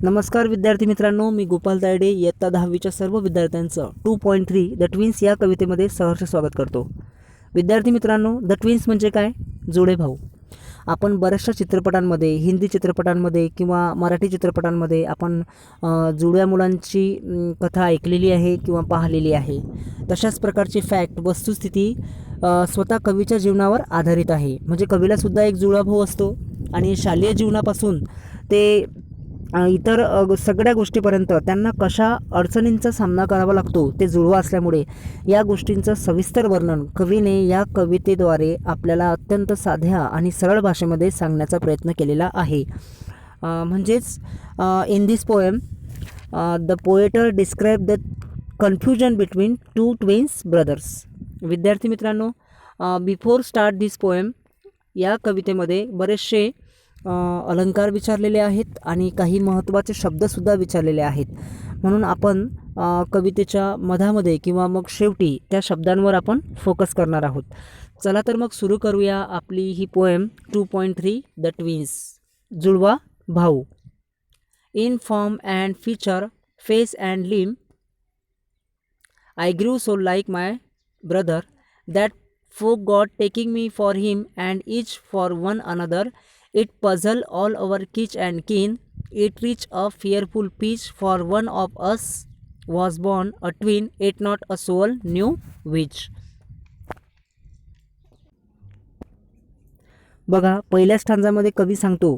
नमस्कार विद्यार्थी मित्रांनो, मी गोपाल तायडे इयत्ता 10वीच्या सर्व विद्यार्थ्यांचं 2.3 द ट्विन्स या कवितेमध्ये सहर्ष स्वागत करतो. विद्यार्थी मित्रांनो, द ट्विन्स म्हणजे काय? जोडे भाऊ. आपण बऱ्याचशा चित्रपटांमध्ये, हिंदी चित्रपटांमध्ये किंवा मराठी चित्रपटांमध्ये आपण जुळ्या मुलांची कथा ऐकलेली आहे किंवा पाहिलेली आहे. तशाच प्रकारची फॅक्ट, वस्तुस्थिती स्वतः कवीच्या जीवनावर आधारित आहे. म्हणजे कवीलासुद्धा एक जुळा भाऊ असतो आणि शालेय जीवनापासून ते इतर सगळ्या गोष्टीपर्यंत त्यांना कशा अडचणींचा सामना करावा लागतो ते जुळवा असल्यामुळे या गोष्टींचं सविस्तर वर्णन कवीने या कवितेद्वारे आपल्याला अत्यंत साध्या आणि सरळ भाषेमध्ये सांगण्याचा प्रयत्न केलेला आहे. म्हणजेच in this poem the poet describe the confusion between two twins brothers. विद्यार्थी मित्रांनो, बिफोर स्टार्ट दिस पोएम या कवितेमध्ये बरेचसे अलंकार विचारलेले आहेत आणि काही महत्त्वाचे शब्दसुद्धा विचारलेले आहेत. म्हणून आपण कवितेच्या मधामध्ये किंवा मग शेवटी त्या शब्दांवर आपण फोकस करणार आहोत. चला तर मग सुरू करूया आपली ही पोएम 2.3 द ट्विन्स. जुळवा भाऊ. In form and feature, face and limb, I grew so like my brother that folk got taking me for him and each for one another. It puzzled all our kitch and kin. It reached a fearful pitch, for one of us was born a twin, yet not a soul knew which. बघा, पहिल्या स्टांजामध्ये कवी सांगतो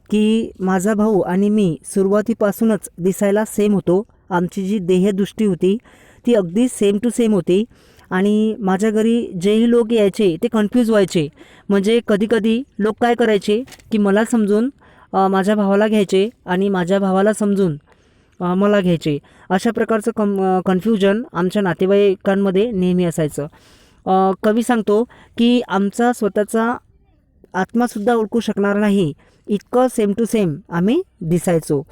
की माझा भाऊ आणि मी सुरुवातीपासूनच दिसायला सेम होतो. आमची जी देहदृष्टी होती ती अगदी सेम टू सेम होती आणि माझ्या घरी जेही लोक यायचे ते कन्फ्यूज व्हायचे. म्हणजे कधीकधी लोक काय करायचे की मला समजून माझ्या भावाला घ्यायचे आणि माझ्या भावाला समजून मला घ्यायचे. अशा प्रकारचं कन्फ्युजन आमच्या नातेवाईकांमध्ये नेहमी असायचं. कवी सांगतो की आमचा स्वतःचा आत्मासुद्धा ओळखू शकणार नाही इतकं सेम टू सेम आम्ही दिसायचो.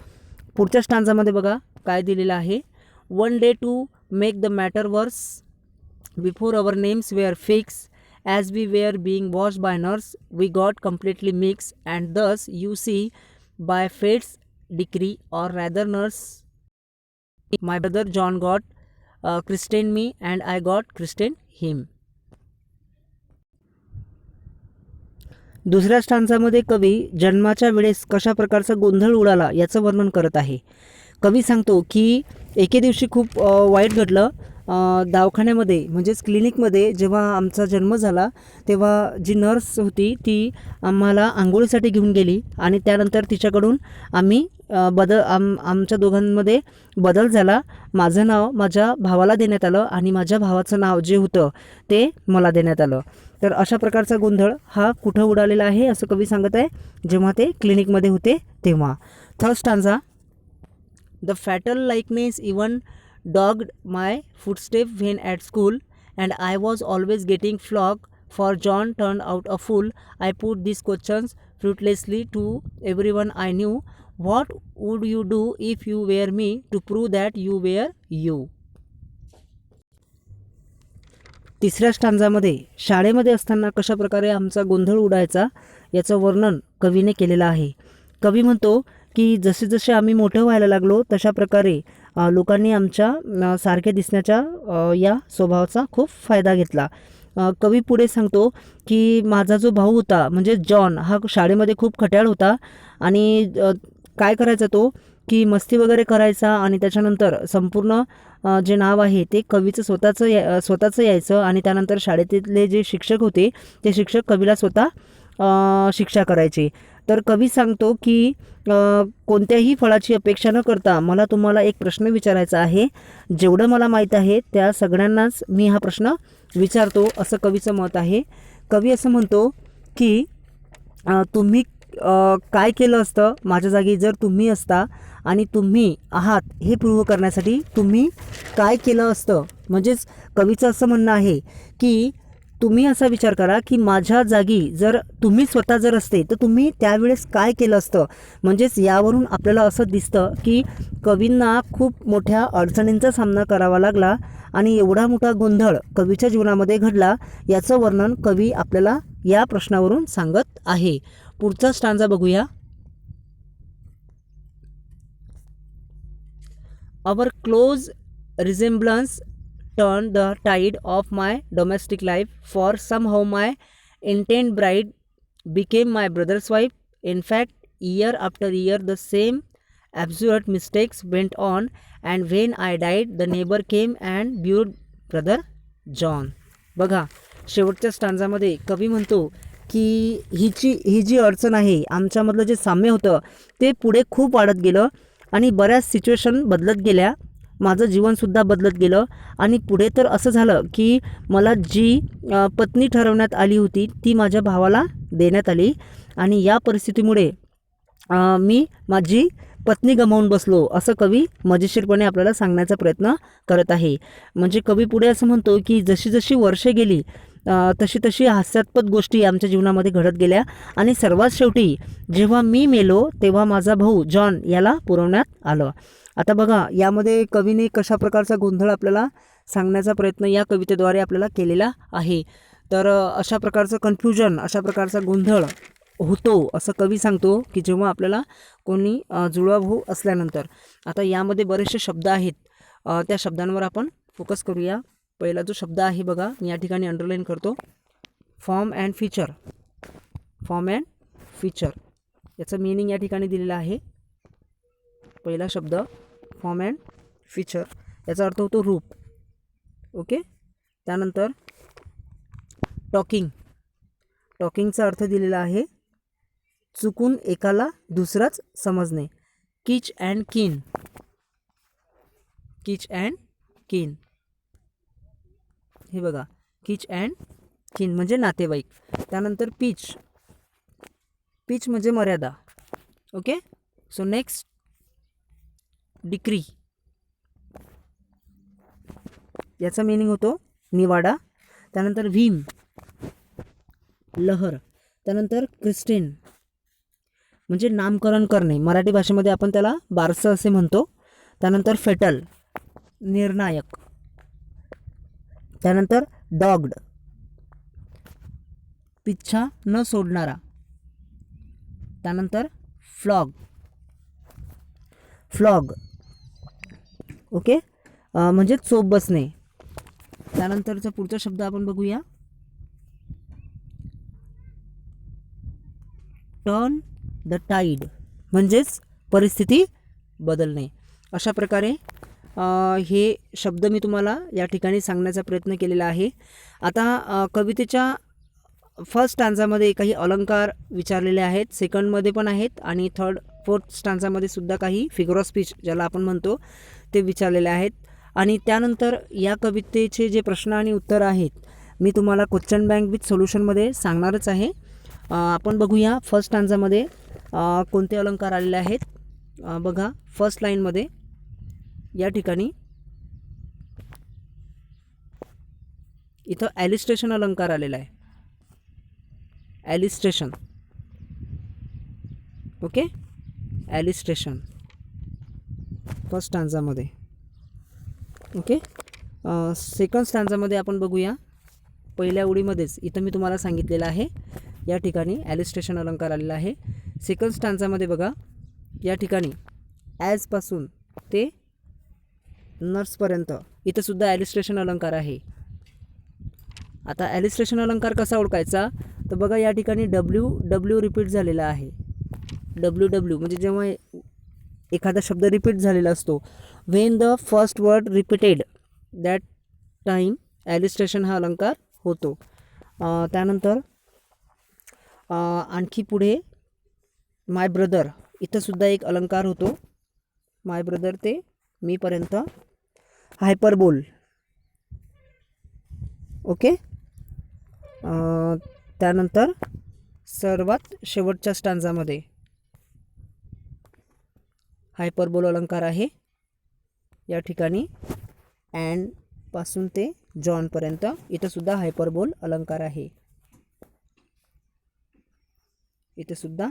पुढच्या स्टांजामध्ये बघा काय दिलेलं आहे. One day to make the matter worse, before our names were fixed, as we were being watched by nurse, we got completely mixed, and thus you see, by fate's decree, or rather nurse, my brother John got christened me and I got christened him. दुसऱ्या स्टांजामध्ये कवी जन्माच्या वेळेस कशा प्रकारचा गोंधळ उडाला याचं वर्णन करत आहे. कवी सांगतो की एके दिवशी खूप वाईट घडलं. दवाखान्यामध्ये म्हणजेच क्लिनिकमध्ये जेव्हा आमचा जन्म झाला तेव्हा जी नर्स होती ती आम्हाला आंघोळीसाठी घेऊन गेली आणि त्यानंतर तिच्याकडून आम्ही आमच्या दोघांमध्ये बदल झाला. माझं नाव माझ्या भावाला देण्यात आलं आणि माझ्या भावाचं नाव जे होतं ते मला देण्यात आलं. तर अशा प्रकारचा गोंधळ हा कुठं उडालेला आहे असं कवी सांगत आहे, जेव्हा ते क्लिनिकमध्ये होते तेव्हा. Third stanza. The fatal likeness even dogged my footstep when at school, and I was always getting flogged, for John turned out a fool. I put these questions fruitlessly to everyone I knew. What would you do if you were me, to prove that you were you? तिसऱ्या स्टांजामध्ये शाळेमध्ये असताना कशा प्रकारे आमचा गोंधळ उडायचा याचं वर्णन कवीने केलेलं आहे. कवी म्हणतो की जसे जसे आम्ही मोठं व्हायला लागलो तशा प्रकारे लोकांनी आमच्या सारखे दिसण्याच्या या स्वभावाचा खूप फायदा घेतला. कवी पुढे सांगतो की माझा जो भाऊ होता म्हणजे जॉन हा शाळेमध्ये खूप खट्याळ होता आणि काय करायचा तो की मस्ती वगैरे करायचा आणि त्याच्यानंतर संपूर्ण जे नाव आहे ते कवीचं स्वतःचं यायचं आणि त्यानंतर शाळेतले जे शिक्षक होते ते शिक्षक कवीला स्वतः शिक्षा करायचे. तर कवी सांगतो की कोणत्याही फळाची अपेक्षा न करता मला तुम्हाला एक प्रश्न विचारायचा आहे. जेवढं मला माहीत आहे त्या सगळ्यांनाच मी हा प्रश्न विचारतो असं कवीचं मत आहे. कवी असं म्हणतो की तुम्ही काय केलं असतं माझ्या जागी जर तुम्ही असता आणि तुम्ही आहात हे प्रूव्ह करण्यासाठी तुम्ही काय केलं असतं. म्हणजेच कवीचं असं म्हणणं आहे की तुम्ही असा विचार करा की माझ्या जागी जर तुम्ही स्वतः जर असते तर तुम्ही त्यावेळेस काय केलं असतं. म्हणजेच यावरून आपल्याला असं दिसतं की कवींना खूप मोठ्या अडचणींचा सामना करावा लागला आणि एवढा मोठा गोंधळ कवीच्या जीवनामध्ये घडला याचं वर्णन कवी आपल्याला या प्रश्नावरून सांगत आहे. पुढचा स्टांजा बघूया. Our close resemblance turned the tide of my domestic life, for somehow my intent bride became my brother's wife. In fact, year after year, the same absurd mistakes went on, and when I died, the neighbor came and buried brother John. बघा, शेवटच्या स्टांजामध्ये कवी म्हणतो की ही जी अडचण आहे, आमच्यामधलं जे साम्य होतं ते पुढे खूप वाढत गेलं आणि बऱ्याच सिच्युएशन बदलत गेल्या. माझं जीवनसुद्धा बदलत गेलं आणि पुढे तर असं झालं की मला जी पत्नी ठरवण्यात आली होती ती माझ्या भावाला देण्यात आली आणि या परिस्थितीमुळे मी माझी पत्नी गमावून बसलो, असं कवी मजेशीरपणे आपल्याला सांगण्याचा प्रयत्न करत आहे. म्हणजे कवी पुढे असं म्हणतो की जशी जशी वर्षे गेली तशी तशी हास्यास्पद गोष्टी आमच्या जीवनामध्ये घडत गेल्या आणि सर्वात शेवटी जेव्हा मी मेलो तेव्हा माझा भाऊ जॉन याला पुरवण्यात आलं. आता बघा, यामध्ये कवीने कशा प्रकारचा गोंधळ आपल्याला सांगण्याचा प्रयत्न या कवितेद्वारे आपल्याला केलेला आहे. तर अशा प्रकारचं कन्फ्युजन, अशा प्रकारचा गोंधळ होतो असं कवी सांगतो की जेव्हा आपल्याला कोणी जुळवा भाऊ असल्यानंतर. आता यामध्ये बरेचसे शब्द आहेत, त्या शब्दांवर आपण फोकस करूया. पहिला जो शब्द आहे बघा, मी या ठिकाणी अंडरलाईन करतो, form and feature. Form and feature याचं मीनिंग या ठिकाणी दिलेलं आहे. पहिला शब्द फॉर्म अँड फीचर, याचा अर्थ होतो रूप. ओके. त्यानंतर टॉकिंग. टॉकिंगचा अर्थ दिलेला आहे चुकून एकाला दुसराच समजणे. किच अँड किन. किच अँड किन, हे बघा, किच अँड किन म्हणजे नातेवाईक. त्यानंतर पिच. पिच म्हणजे मर्यादा. ओके. So next decree. याचा मीनिंग होतो निवाडा. त्यानंतर व्हीम, लहर. त्यानंतर क्रिस्टिन म्हणजे नामकरण करणे, मराठी भाषेमध्ये आपण त्याला बारसं असे म्हणतो. त्यानंतर फेटल, निर्णायक. त्यानंतर डॉग्ड, पिच्छा न सोडणारा. त्यानंतर फ्लॉग. फ्लॉग ओके, म्हणजे चोप बसणे. त्यानंतरचा पुढचा शब्द आपण बघूया, टर्न द टाईड म्हणजेच परिस्थिती बदलणे. अशा प्रकारे हे शब्द मी तुम्हाला या ठिकाणी सांगण्याचा प्रयत्न केलेला आहे. आता कवितेच्या फर्स्ट स्टांजामध्ये काही अलंकार विचारलेले आहेत, सेकंडमध्ये पण आहेत आणि थर्ड फोर्थ स्टांजामध्ये सुद्धा काही फिगर ऑफ स्पीच ज्याला आपण म्हणतो ते विचारलेले आहेत. आणि त्यानंतर या कवितेचे जे प्रश्न आणि उत्तर आहेत मी तुम्हाला क्वेश्चन बँक विथ सोल्युशनमध्ये सांगणारच आहे. आपण बघूया फर्स्ट स्टांजामध्ये कोणते अलंकार आलेले आहेत. बघा, फर्स्ट लाईनमध्ये या ठिकाणी इथं ॲलिस्ट्रेशन अलंकार आलेला आहे. ॲलिस्ट्रेशन. ओके, ॲलिस्ट्रेशन फर्स्ट स्टांजामध्ये. ओके. सेकंड स्टांजामध्ये आपण बघूया, पहिल्या ओळीमध्येच इथं मी तुम्हाला सांगितलेलं आहे या ठिकाणी ॲलिस्ट्रेशन अलंकार आलेला आहे. सेकंड स्टांजामध्ये बघा, या ठिकाणी ॲजपासून ते नर्सपर्यंत इथंसुद्धा ॲलिस्ट्रेशन अलंकार आहे. आता ॲलिस्ट्रेशन अलंकार कसा ओळखायचा, तर बघा या ठिकाणी डब्ल्यू रिपीट झालेला आहे. डब्ल्यू म्हणजे जेव्हा एखादा शब्द रिपीट झालेला असतो, when the first word repeated that time alliteration हा अलंकार होतो. त्यानंतर आणखी पुढे माय ब्रदर, इथंसुद्धा एक अलंकार होतो. माय ब्रदर ते मीपर्यंत हायपरबोल. ओके. त्यानंतर सर्वात शेवटच्या स्टांजामध्ये हायपरबोल अलंकार आहे या ठिकाणी. अँडपासून ते जॉनपर्यंत इथंसुद्धा हायपरबोल अलंकार आहे. इथंसुद्धा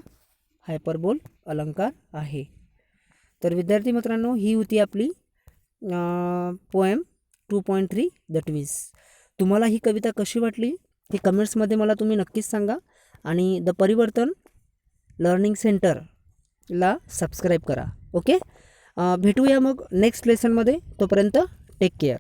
हायपरबोल अलंकार आहे. तर विद्यार्थी मित्रांनो, ही होती आपली पोएम 2.3 द ट्विन्स. तुम्हाला ही कविता कशी वाटली हे कमेंट्समध्ये मला तुम्ही नक्कीच सांगा. आणि द परिवर्तन लर्निंग सेंटरला सबस्क्राईब करा. ओके. भेटूया मग नेक्स्ट लेसनमध्ये. तोपर्यंत टेक केअर.